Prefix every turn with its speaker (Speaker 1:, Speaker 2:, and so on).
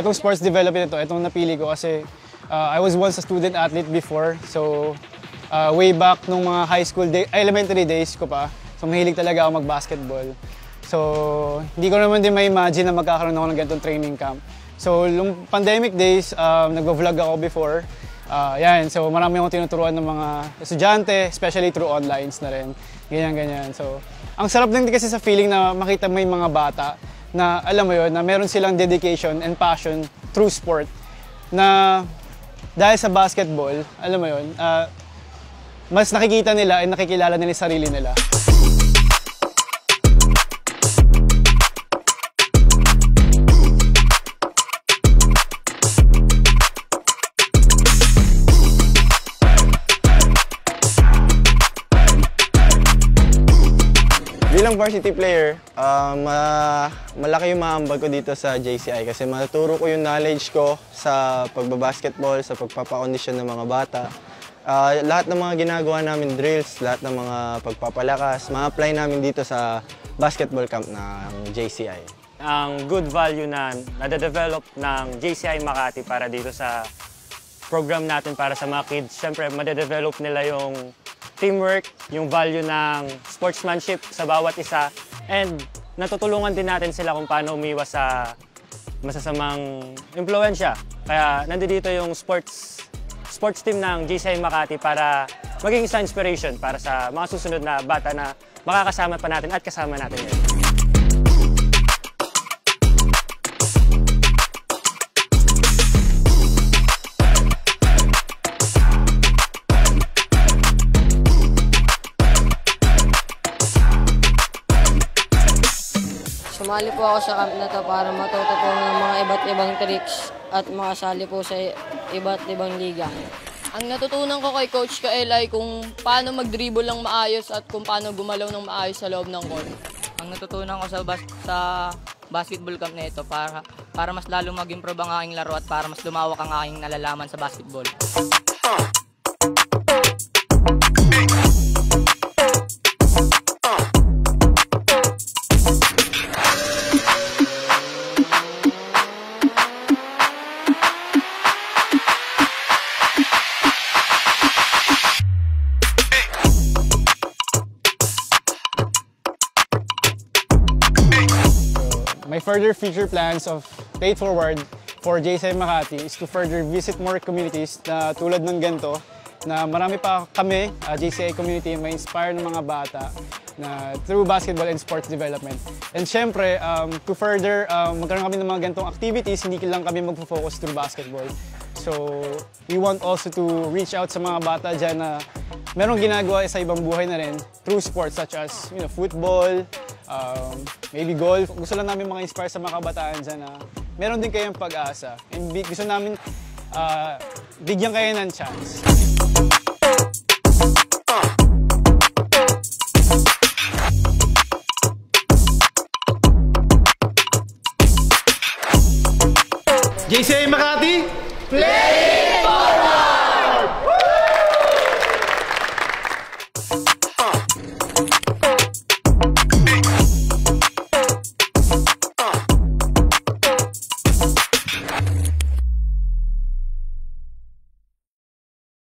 Speaker 1: Itong sports development ito, itong napili ko kasi I was once a student athlete before. So, way back nung mga high school, elementary days ko pa. So, mahilig talaga ako mag-basketball. So, hindi ko naman din ma-imagine na magkakaroon ako ng ganitong training camp. So, nung pandemic days, nag-vlog ako before. Yan, so marami akong tinuturuan ng mga estudyante, especially through onlines na rin. Ganyan. So, ang sarap din kasi sa feeling na makita mo yung mga bata na alam mo yun, na meron silang dedication and passion through sport. Na dahil sa basketball, alam mo yun, mas nakikita nila at nakikilala nila yung sarili nila.
Speaker 2: Bilang varsity player, malaki yung maambag ko dito sa JCI kasi matuturo ko yung knowledge ko sa pagbabasketball, sa pagpapakondisyon ng mga bata. Lahat ng mga ginagawa namin drills, lahat ng mga pagpapalakas, ma-apply namin dito sa basketball camp ng JCI.
Speaker 3: Ang good value na nade-develop ng JCI Makati para dito sa program natin para sa mga kids, syempre made-develop nila yung teamwork, yung value ng sportsmanship sa bawat isa, and natutulungan din natin sila kung paano umiwas sa masasamang impluensya. Kaya nandito yung sports team ng JCI Makati para maging isang inspiration para sa mga susunod na bata na makakasama pa natin at kasama natin ngayon.
Speaker 4: Sumali po ako sa camp na to para matuto po ng mga iba't ibang tricks at makasali po sa iba't ibang liga.
Speaker 5: Ang natutunan ko kay Coach Kael ay kung paano mag-dribble ng maayos at kung paano gumalaw ng maayos sa loob ng court.
Speaker 6: Ang natutunan ko sa basketball camp na ito para mas lalong mag-improve ang aking laro at para mas lumawak ang aking nalalaman sa basketball.
Speaker 1: My further future plans of paid forward for JCI Makati is to further visit more communities na tulad ng ganito, na marami pa kami, JCI community, may inspire ng mga bata na through basketball and sports development. And syempre, to further magkaroon kami ng mga ganitong activities, hindi lang kami magpo-focus through basketball. So, we want also to reach out sa mga bata dyan na merong ginagawa sa ibang buhay na rin through sports such as football, maybe golf. Gusto lang namin mga inspire sa mga kabataan dyan na meron din kayong pag-asa. And gusto namin bigyan kayo ng chance.
Speaker 7: JCI Makati, play!